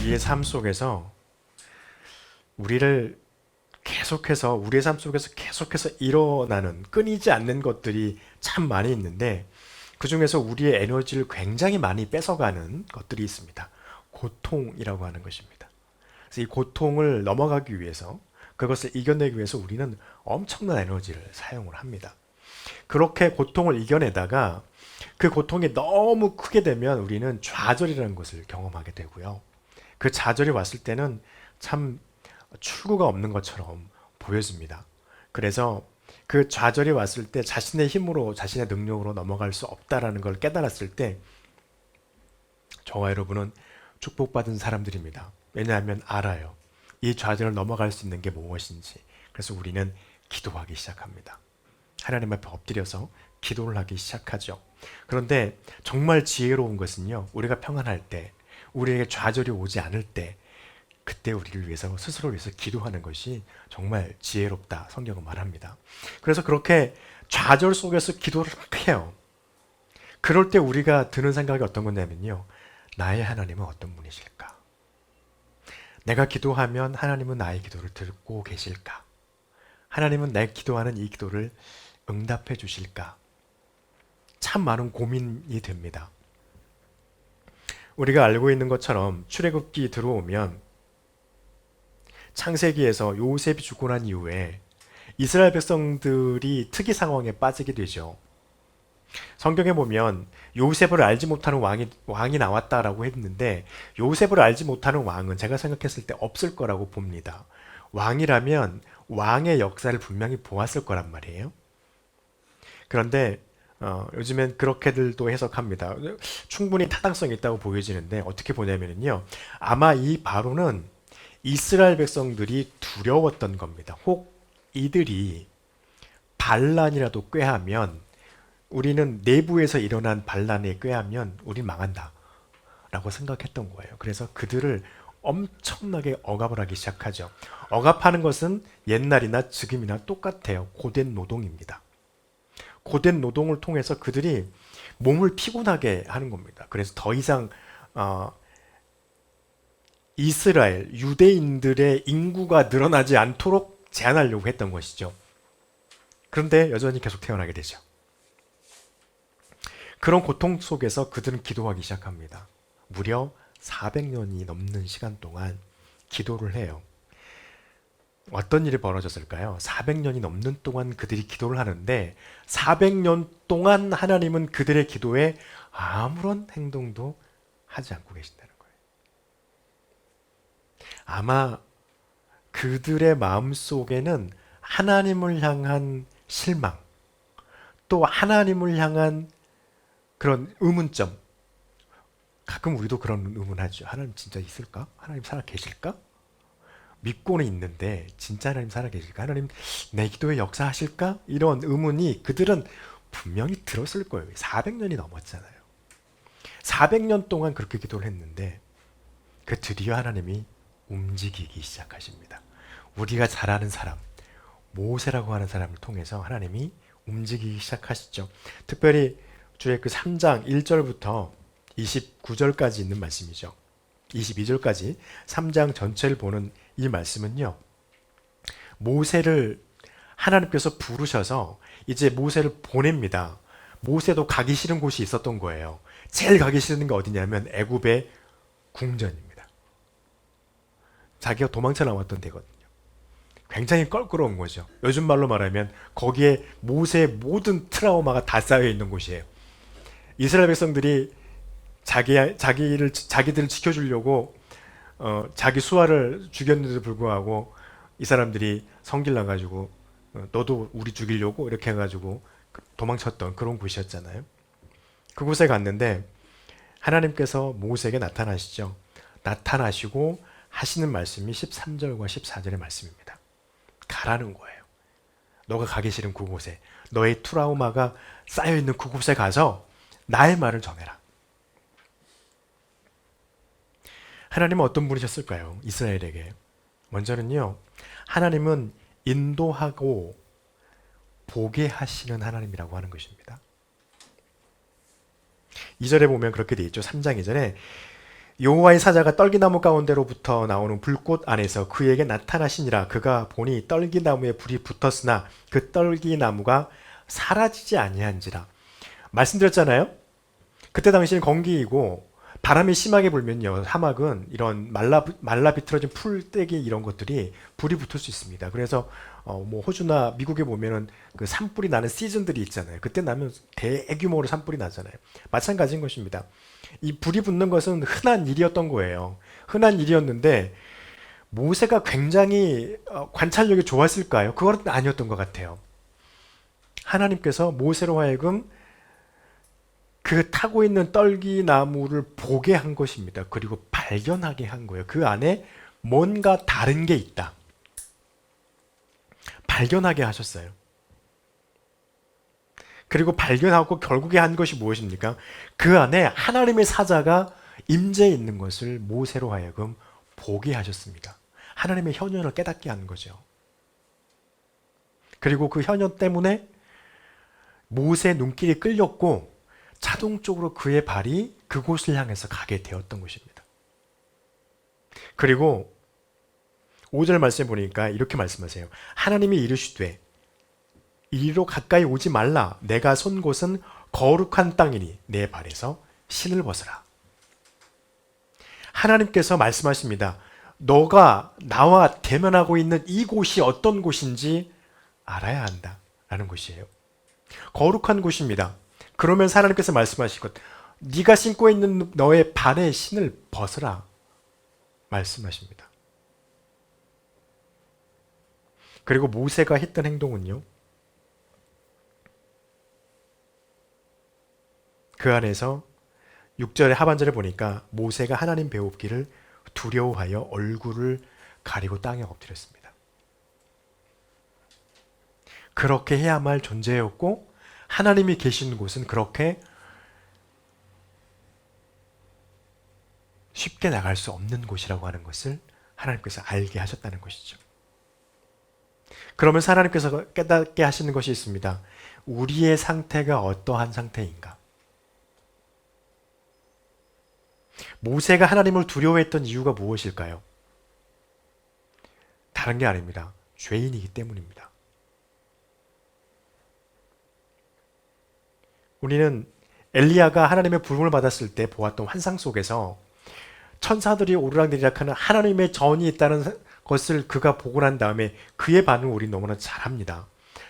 우리의 삶 속에서 우리를 계속해서 우리의 삶 속에서 계속해서 일어나는 끊이지 않는 것들이 참 많이 있는데 그 중에서 우리의 에너지를 굉장히 많이 뺏어가는 것들이 있습니다. 고통이라고 하는 것입니다. 그래서 이 고통을 넘어가기 위해서 그것을 이겨내기 위해서 우리는 엄청난 에너지를 사용을 합니다. 그렇게 고통을 이겨내다가 그 고통이 너무 크게 되면 우리는 좌절이라는 것을 경험하게 되고요. 그 좌절이 왔을 때는 참 출구가 없는 것처럼 보여집니다. 그래서 그 좌절이 왔을 때 자신의 힘으로 자신의 능력으로 넘어갈 수 없다라는 걸 깨달았을 때 저와 여러분은 축복받은 사람들입니다. 왜냐하면 알아요. 이 좌절을 넘어갈 수 있는 게 무엇인지. 그래서 우리는 기도하기 시작합니다. 하나님 앞에 엎드려서 기도를 하기 시작하죠. 그런데 정말 지혜로운 것은요. 우리가 평안할 때, 우리에게 좌절이 오지 않을 때 그때 우리를 위해서 스스로를 위해서 기도하는 것이 정말 지혜롭다 성경은 말합니다. 그래서 그렇게 좌절 속에서 기도를 해요. 그럴 때 우리가 드는 생각이 어떤 거냐면요. 나의 하나님은 어떤 분이실까? 내가 기도하면 하나님은 나의 기도를 듣고 계실까? 하나님은 내 기도하는 이 기도를 응답해 주실까? 참 많은 고민이 됩니다. 우리가 알고 있는 것처럼 출애굽기 들어오면 창세기에서 요셉이 죽고 난 이후에 이스라엘 백성들이 특이 상황에 빠지게 되죠. 성경에 보면 요셉을 알지 못하는 왕이 나왔다라고 했는데 요셉을 알지 못하는 왕은 제가 생각했을 때 없을 거라고 봅니다. 왕이라면 왕의 역사를 분명히 보았을 거란 말이에요. 그런데 요즘엔 그렇게들도 해석합니다. 충분히 타당성이 있다고 보여지는데 어떻게 보냐면요. 아마 이 바로는 이스라엘 백성들이 두려웠던 겁니다. 혹 이들이 반란이라도 꾀하면 우리는 내부에서 일어난 반란에 꾀하면 우린 망한다 라고 생각했던 거예요. 그래서 그들을 엄청나게 억압을 하기 시작하죠. 억압하는 것은 옛날이나 지금이나 똑같아요. 고된 노동입니다. 고된 노동을 통해서 그들이 몸을 피곤하게 하는 겁니다. 그래서 더 이상 이스라엘, 유대인들의 인구가 늘어나지 않도록 제한하려고 했던 것이죠. 그런데 여전히 계속 태어나게 되죠. 그런 고통 속에서 그들은 기도하기 시작합니다. 무려 400년이 넘는 시간 동안 기도를 해요. 어떤 일이 벌어졌을까요? 400년이 넘는 동안 그들이 기도를 하는데 400년 동안 하나님은 그들의 기도에 아무런 행동도 하지 않고 계신다는 거예요. 아마 그들의 마음속에는 하나님을 향한 실망, 또 하나님을 향한 그런 의문점. 가끔 우리도 그런 의문하죠. 하나님 진짜 있을까? 하나님 살아 계실까? 믿고는 있는데 진짜 하나님 살아 계실까? 하나님 내 기도에 역사하실까? 이런 의문이 그들은 분명히 들었을 거예요. 400년이 넘었잖아요. 400년 동안 그렇게 기도를 했는데 그 드디어 하나님이 움직이기 시작하십니다. 우리가 잘 아는 사람, 모세라고 하는 사람을 통해서 하나님이 움직이기 시작하시죠. 특별히 주의 그 3장 1절부터 29절까지 있는 말씀이죠. 22절까지 3장 전체를 보는 이 말씀은요. 모세를 하나님께서 부르셔서 이제 모세를 보냅니다. 모세도 가기 싫은 곳이 있었던 거예요. 제일 가기 싫은 게 어디냐면 애굽의 궁전입니다. 자기가 도망쳐 나왔던 데거든요. 굉장히 껄끄러운 거죠. 요즘 말로 말하면 거기에 모세의 모든 트라우마가 다 쌓여 있는 곳이에요. 이스라엘 백성들이 자기들을 지켜주려고 자기 수하를 죽였는데도 불구하고 이 사람들이 성질 나가지고 너도 우리 죽이려고 이렇게 해가지고 도망쳤던 그런 곳이었잖아요. 그곳에 갔는데 하나님께서 모세에게 나타나시죠. 나타나시고 하시는 말씀이 13절과 14절의 말씀입니다. 가라는 거예요. 너가 가기 싫은 그곳에, 너의 트라우마가 쌓여있는 그곳에 가서 나의 말을 전해라. 하나님은 어떤 분이셨을까요? 이스라엘에게. 먼저는요, 하나님은 인도하고 보게 하시는 하나님이라고 하는 것입니다. 2절에 보면 그렇게 돼 있죠. 3장 2절에 여호와의 사자가 떨기나무 가운데로부터 나오는 불꽃 안에서 그에게 나타나시니라. 그가 보니 떨기나무에 불이 붙었으나 그 떨기나무가 사라지지 아니한지라. 말씀드렸잖아요. 그때 당시엔 건기이고 바람이 심하게 불면요, 사막은 이런 말라 비틀어진 풀떼기 이런 것들이 불이 붙을 수 있습니다. 그래서 뭐 호주나 미국에 보면은 그 산불이 나는 시즌들이 있잖아요. 그때 나면 대규모로 산불이 나잖아요. 마찬가지인 것입니다. 이 불이 붙는 것은 흔한 일이었던 거예요. 흔한 일이었는데 모세가 굉장히 관찰력이 좋았을까요? 그건 아니었던 것 같아요. 하나님께서 모세로 하여금 그 타고 있는 떨기나무를 보게 한 것입니다. 그리고 발견하게 한 거예요. 그 안에 뭔가 다른 게 있다. 발견하게 하셨어요. 그리고 발견하고 결국에 한 것이 무엇입니까? 그 안에 하나님의 사자가 임재해 있는 것을 모세로 하여금 보게 하셨습니다. 하나님의 현현을 깨닫게 하는 거죠. 그리고 그 현현 때문에 모세의 눈길이 끌렸고 자동적으로 그의 발이 그곳을 향해서 가게 되었던 것입니다. 그리고 5절 말씀에 보니까 이렇게 말씀하세요. 하나님이 이르시되 이리로 가까이 오지 말라. 내가 선 곳은 거룩한 땅이니 내 발에서 신을 벗으라. 하나님께서 말씀하십니다. 너가 나와 대면하고 있는 이곳이 어떤 곳인지 알아야 한다 라는 것이에요. 거룩한 곳입니다. 그러면 하나님께서 말씀하시고 네가 신고 있는 너의 발의 신을 벗으라 말씀하십니다. 그리고 모세가 했던 행동은요, 그 안에서 6절의 하반절에 보니까 모세가 하나님 배웁기를 두려워하여 얼굴을 가리고 땅에 엎드렸습니다. 그렇게 해야만 할 존재였고 하나님이 계신 곳은 그렇게 쉽게 나갈 수 없는 곳이라고 하는 것을 하나님께서 알게 하셨다는 것이죠. 그러면서 하나님께서 깨닫게 하시는 것이 있습니다. 우리의 상태가 어떠한 상태인가? 모세가 하나님을 두려워했던 이유가 무엇일까요? 다른 게 아닙니다. 죄인이기 때문입니다. 우리는 엘리야가 하나님의 부름을 받았을 때 보았던 환상 속에서 천사들이 오르락내리락하는 하나님의 전이 있다는 것을 그가 보고 난 다음에 그의 반응을 우리 너무나 잘합니다.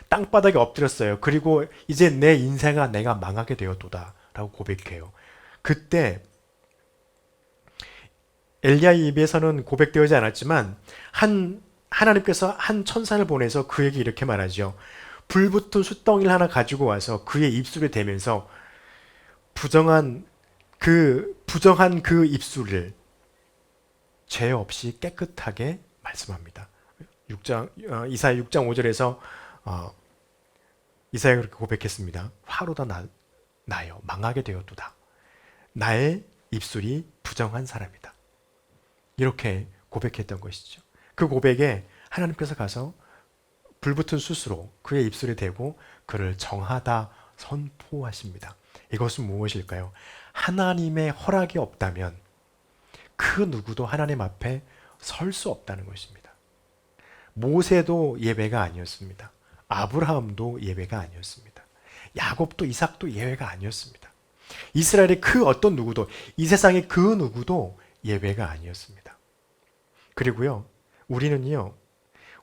땅바닥에 엎드렸어요. 그리고 이제 내 인생아 내가 망하게 되었도다 라고 고백해요. 그때 엘리야의 입에서는 고백되어지 않았지만 하나님께서 한 천사를 보내서 그에게 이렇게 말하죠. 불붙은 숯덩이를 하나 가지고 와서 그의 입술에 대면서 부정한 그 입술을 죄 없이 깨끗하게 말씀합니다. 이사야 6장 5절에서 이사야가 그렇게 고백했습니다. 화로다 나여 망하게 되었도다. 나의 입술이 부정한 사람이다. 이렇게 고백했던 것이죠. 그 고백에 하나님께서 가서 불붙은 숯으로 그의 입술에 대고 그를 정하다 선포하십니다. 이것은 무엇일까요? 하나님의 허락이 없다면 그 누구도 하나님 앞에 설 수 없다는 것입니다. 모세도 예외가 아니었습니다. 아브라함도 예외가 아니었습니다. 야곱도 이삭도 예외가 아니었습니다. 이스라엘의 그 어떤 누구도, 이 세상의 그 누구도 예외가 아니었습니다. 그리고요,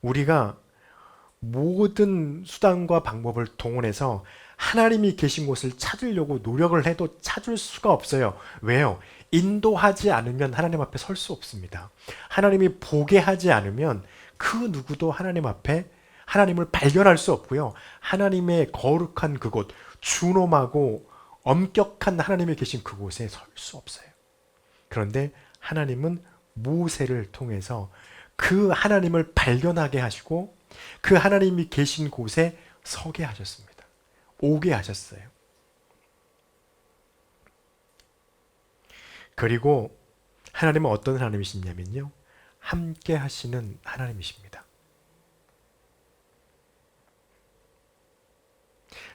우리가 모든 수단과 방법을 동원해서 하나님이 계신 곳을 찾으려고 노력을 해도 찾을 수가 없어요. 왜요? 인도하지 않으면 하나님 앞에 설 수 없습니다. 하나님이 보게 하지 않으면 그 누구도 하나님 앞에 하나님을 발견할 수 없고요. 하나님의 거룩한 그곳, 준엄하고 엄격한 하나님이 계신 그곳에 설 수 없어요. 그런데 하나님은 모세를 통해서 그 하나님을 발견하게 하시고 그 하나님이 계신 곳에 서게 하셨습니다. 오게 하셨어요. 그리고 하나님은 어떤 하나님이시냐면요, 함께 하시는 하나님이십니다.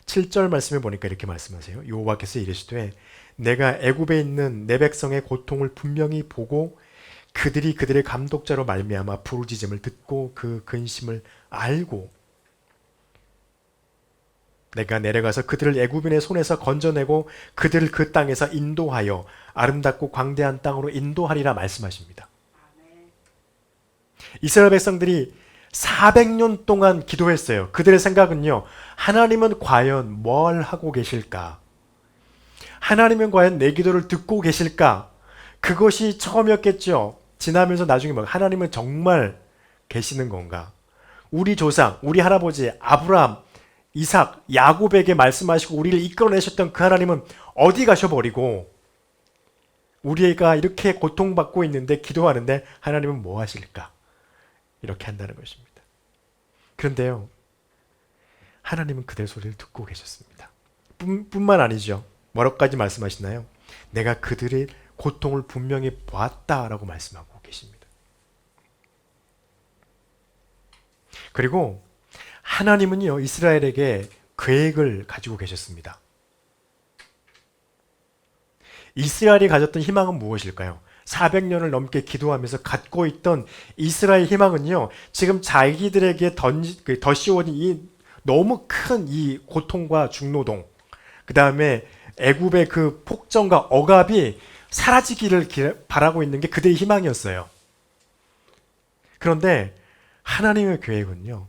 7절 말씀에 보니까 이렇게 말씀하세요. 여호와께서 이르시되 내가 애굽에 있는 내 백성의 고통을 분명히 보고 그들이 그들의 감독자로 말미암아 부르짖음을 듣고 그 근심을 알고 내가 내려가서 그들을 애굽인의 손에서 건져내고 그들을 그 땅에서 인도하여 아름답고 광대한 땅으로 인도하리라 말씀하십니다. 이스라엘 백성들이 400년 동안 기도했어요. 그들의 생각은요, 하나님은 과연 뭘 하고 계실까? 하나님은 과연 내 기도를 듣고 계실까? 그것이 처음이었겠죠. 지나면서 나중에 하나님은 정말 계시는 건가? 우리 조상, 우리 할아버지 아브라함, 이삭, 야곱에게 말씀하시고 우리를 이끌어내셨던 그 하나님은 어디 가셔버리고 우리가 이렇게 고통받고 있는데 기도하는데 하나님은 뭐 하실까? 이렇게 한다는 것입니다. 그런데요, 하나님은 그들의 소리를 듣고 계셨습니다. 뿐만 아니죠. 뭐라고까지 말씀하시나요? 내가 그들의 고통을 분명히 보았다라고 말씀하고 계십니다. 그리고 하나님은요, 이스라엘에게 계획을 가지고 계셨습니다. 이스라엘이 가졌던 희망은 무엇일까요? 400년을 넘게 기도하면서 갖고 있던 이스라엘 희망은요, 지금 자기들에게 더 씌워진 이 너무 큰 이 고통과 중노동, 그 다음에 애굽의 그 폭정과 억압이 사라지기를 바라고 있는 게 그들의 희망이었어요. 그런데 하나님의 계획은요,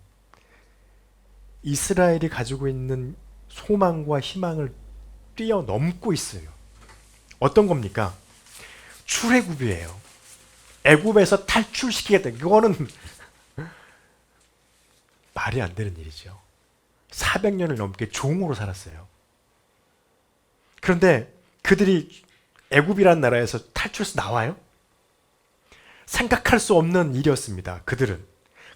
이스라엘이 가지고 있는 소망과 희망을 뛰어넘고 있어요. 어떤 겁니까? 출애굽이에요. 애굽에서 탈출시키겠다. 이거는 말이 안 되는 일이죠. 400년을 넘게 종으로 살았어요. 그런데 그들이 애굽이라는 나라에서 탈출해서 나와요? 생각할 수 없는 일이었습니다. 그들은.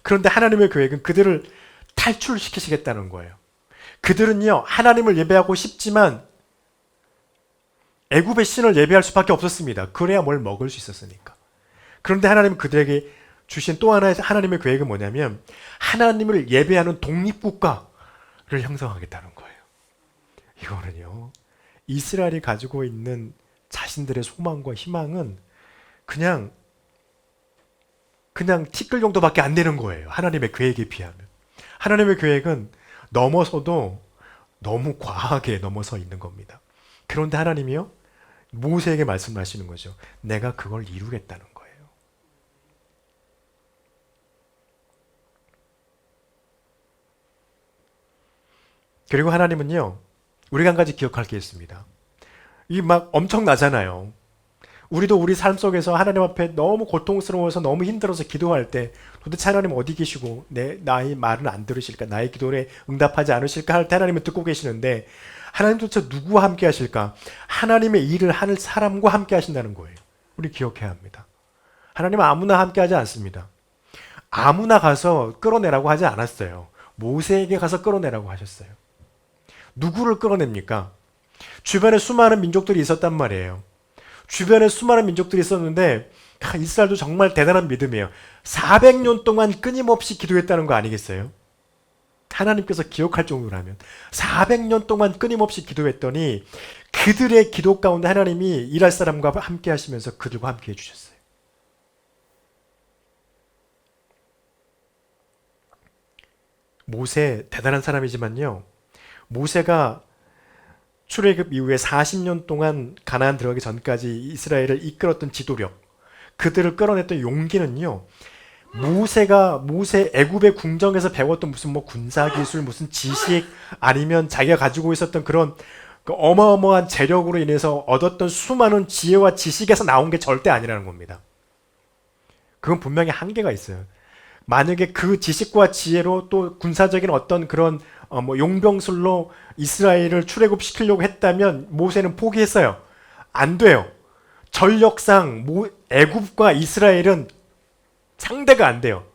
그런데 하나님의 계획은 그들을 탈출시키시겠다는 거예요. 그들은요, 하나님을 예배하고 싶지만 애굽의 신을 예배할 수밖에 없었습니다. 그래야 뭘 먹을 수 있었으니까. 그런데 하나님은 그들에게 주신 또 하나의 하나님의 계획은 뭐냐면 하나님을 예배하는 독립국가를 형성하겠다는 거예요. 이거는요, 이스라엘이 가지고 있는 자신들의 소망과 희망은 그냥 티끌 정도밖에 안 되는 거예요. 하나님의 계획에 비하면. 하나님의 계획은 넘어서도 너무 과하게 넘어서 있는 겁니다. 그런데 하나님이요, 모세에게 말씀하시는 거죠. 내가 그걸 이루겠다는 거예요. 그리고 하나님은요, 우리가 한 가지 기억할 게 있습니다. 이 막 엄청나잖아요. 우리도 우리 삶 속에서 하나님 앞에 너무 고통스러워서 너무 힘들어서 기도할 때 도대체 하나님 어디 계시고 나의 말은 안 들으실까? 나의 기도에 응답하지 않으실까? 할 때 하나님은 듣고 계시는데 하나님 도대체 누구와 함께 하실까? 하나님의 일을 하는 사람과 함께 하신다는 거예요. 우리 기억해야 합니다. 하나님은 아무나 함께 하지 않습니다. 아무나 가서 끌어내라고 하지 않았어요. 모세에게 가서 끌어내라고 하셨어요. 누구를 끌어냅니까? 주변에 수많은 민족들이 있었단 말이에요. 주변에 수많은 민족들이 있었는데 이스라엘도 정말 대단한 믿음이에요. 400년 동안 끊임없이 기도했다는 거 아니겠어요? 하나님께서 기억할 정도라면 400년 동안 끊임없이 기도했더니 그들의 기도 가운데 하나님이 일할 사람과 함께 하시면서 그들과 함께 해주셨어요. 모세 대단한 사람이지만요, 모세가 출애굽 이후에 40년 동안 가나안 들어가기 전까지 이스라엘을 이끌었던 지도력, 그들을 끌어냈던 용기는요, 모세 애굽의 궁정에서 배웠던 무슨 군사 기술, 무슨 지식, 아니면 자기가 가지고 있었던 그런 그 어마어마한 재력으로 인해서 얻었던 수많은 지혜와 지식에서 나온 게 절대 아니라는 겁니다. 그건 분명히 한계가 있어요. 만약에 그 지식과 지혜로 또 군사적인 어떤 그런 용병술로 이스라엘을 출애굽시키려고 했다면 모세는 포기했어요. 안 돼요. 전력상 애굽과 이스라엘은 상대가 안 돼요.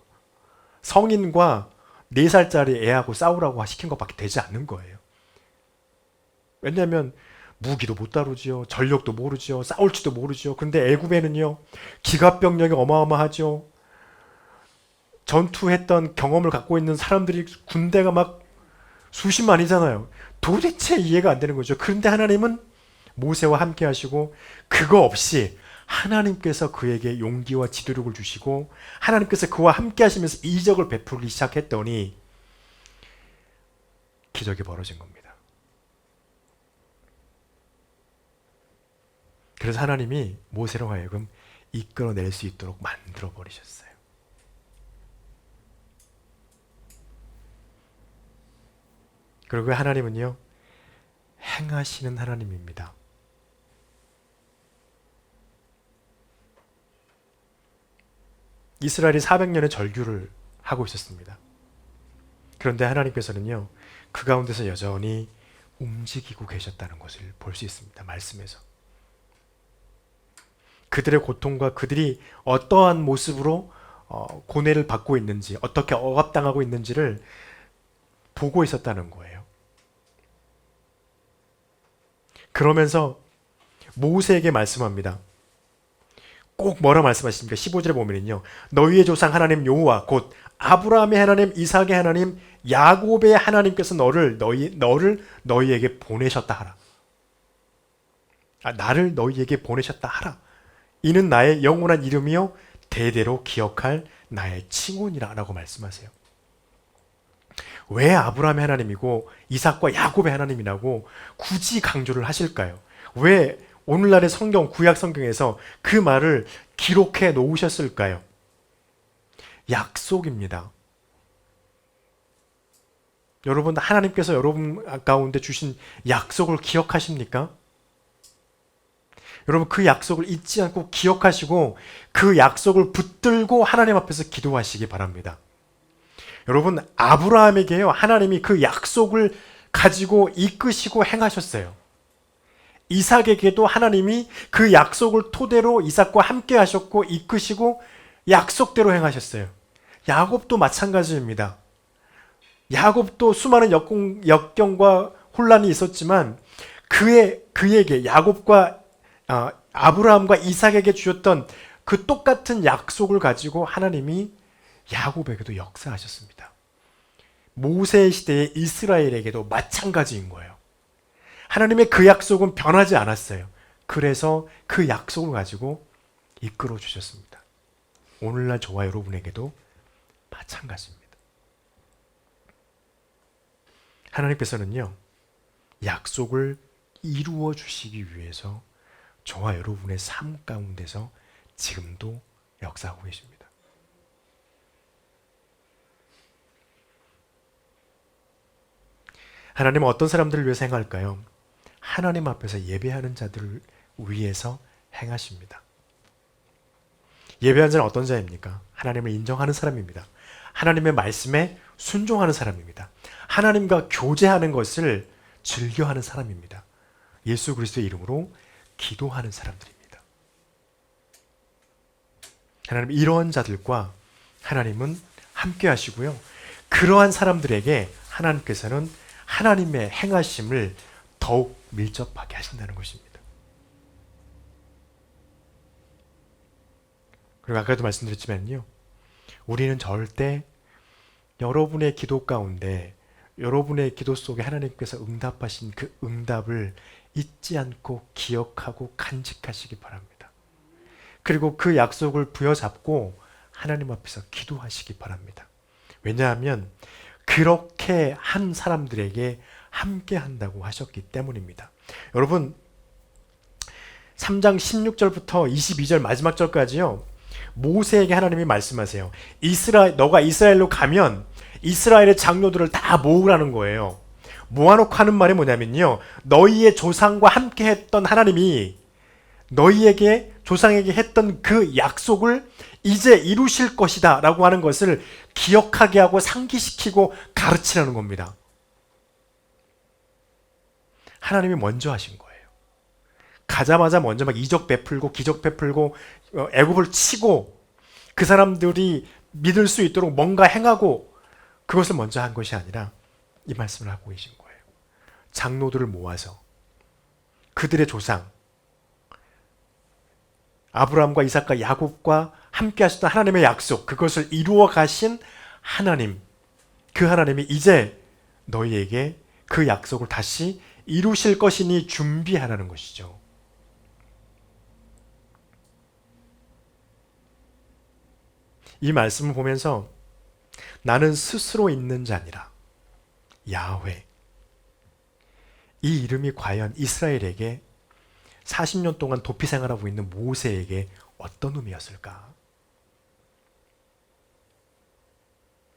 성인과 4살짜리 애하고 싸우라고 시킨 것밖에 되지 않는 거예요. 왜냐하면 무기도 못 다루지요. 전력도 모르죠. 싸울지도 모르죠. 그런데 애굽에는요, 기갑병력이 어마어마하죠. 전투했던 경험을 갖고 있는 사람들이 군대가 막 수십만이잖아요. 도대체 이해가 안 되는 거죠. 그런데 하나님은 모세와 함께 하시고 그거 없이 하나님께서 그에게 용기와 지도력을 주시고 하나님께서 그와 함께 하시면서 이적을 베풀기 시작했더니 기적이 벌어진 겁니다. 그래서 하나님이 모세로 하여금 이끌어낼 수 있도록 만들어 버리셨어요. 그리고 하나님은요, 행하시는 하나님입니다. 이스라엘이 400년의 절규를 하고 있었습니다. 그런데 하나님께서는요, 그 가운데서 여전히 움직이고 계셨다는 것을 볼 수 있습니다. 말씀에서. 그들의 고통과 그들이 어떠한 모습으로 고뇌를 받고 있는지, 어떻게 억압당하고 있는지를 보고 있었다는 거예요. 그러면서 모세에게 말씀합니다. 꼭 뭐라 말씀하십니까? 15절에 보면요, 너희의 조상 하나님 여호와 곧 아브라함의 하나님, 이삭의 하나님, 야곱의 하나님께서 너를 너희에게 보내셨다 하라. 나를 너희에게 보내셨다 하라. 이는 나의 영원한 이름이요 대대로 기억할 나의 칭혼이라 라고 말씀하세요. 왜 아브라함의 하나님이고 이삭과 야곱의 하나님이라고 굳이 강조를 하실까요? 왜 오늘날의 성경, 구약 성경에서 그 말을 기록해 놓으셨을까요? 약속입니다. 여러분, 하나님께서 여러분 가운데 주신 약속을 기억하십니까? 여러분, 그 약속을 잊지 않고 기억하시고 그 약속을 붙들고 하나님 앞에서 기도하시기 바랍니다. 여러분, 아브라함에게요, 하나님이 그 약속을 가지고 이끄시고 행하셨어요. 이삭에게도 하나님이 그 약속을 토대로 이삭과 함께 하셨고 이끄시고 약속대로 행하셨어요. 야곱도 마찬가지입니다. 야곱도 수많은 역경과 혼란이 있었지만 그에게 야곱과 아브라함과 이삭에게 주셨던 그 똑같은 약속을 가지고 하나님이 야곱에게도 역사하셨습니다. 모세 시대의 이스라엘에게도 마찬가지인 거예요. 하나님의 그 약속은 변하지 않았어요. 그래서 그 약속을 가지고 이끌어 주셨습니다. 오늘날 저와 여러분에게도 마찬가지입니다. 하나님께서는요, 약속을 이루어 주시기 위해서 저와 여러분의 삶 가운데서 지금도 역사하고 계십니다. 하나님은 어떤 사람들을 위해서 행할까요? 하나님 앞에서 예배하는 자들을 위해서 행하십니다. 예배하는 자는 어떤 자입니까? 하나님을 인정하는 사람입니다. 하나님의 말씀에 순종하는 사람입니다. 하나님과 교제하는 것을 즐겨하는 사람입니다. 예수 그리스도의 이름으로 기도하는 사람들입니다. 하나님, 이러한 자들과 하나님은 함께 하시고요. 그러한 사람들에게 하나님께서는 하나님의 행하심을 더욱 밀접하게 하신다는 것입니다. 그리고 아까도 말씀드렸지만요, 우리는 절대 여러분의 기도 가운데, 여러분의 기도 속에 하나님께서 응답하신 그 응답을 잊지 않고 기억하고 간직하시기 바랍니다. 그리고 그 약속을 부여잡고 하나님 앞에서 기도하시기 바랍니다. 왜냐하면 그렇게 한 사람들에게 함께 한다고 하셨기 때문입니다. 여러분, 3장 16절부터 22절 마지막 절까지요, 모세에게 하나님이 말씀하세요. 너가 이스라엘로 가면 이스라엘의 장로들을 다 모으라는 거예요. 모아놓고 하는 말이 뭐냐면요, 너희의 조상과 함께 했던 하나님이 너희에게, 조상에게 했던 그 약속을 이제 이루실 것이다 라고 하는 것을 기억하게 하고 상기시키고 가르치라는 겁니다. 하나님이 먼저 하신 거예요. 가자마자 먼저 막 이적 베풀고 기적 베풀고 애굽을 치고 그 사람들이 믿을 수 있도록 뭔가 행하고 그것을 먼저 한 것이 아니라 이 말씀을 하고 계신 거예요. 장로들을 모아서 그들의 조상 아브라함과 이삭과 야곱과 함께 하셨던 하나님의 약속, 그것을 이루어 가신 하나님, 그 하나님이 이제 너희에게 그 약속을 다시 이루실 것이니 준비하라는 것이죠. 이 말씀을 보면서 나는 스스로 있는 자 아니라 야훼, 이 이름이 과연 이스라엘에게 40년 동안 도피 생활하고 있는 모세에게 어떤 의미였을까?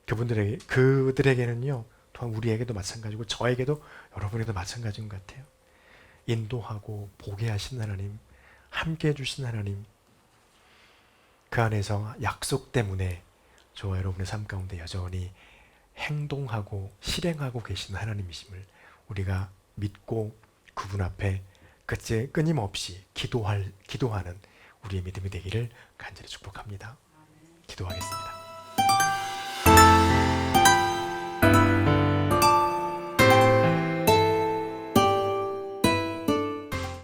그들에게는요, 또한 우리에게도 마찬가지고 저에게도 여러분에게도 마찬가지인 것 같아요. 인도하고 보게 하신 하나님, 함께 해주신 하나님, 그 안에서 약속 때문에 저와 여러분의 삶 가운데 여전히 행동하고 실행하고 계신 하나님이심을 우리가 믿고 그분 앞에 그때 끊임없이 기도하는 우리의 믿음이 되기를 간절히 축복합니다. 기도하겠습니다.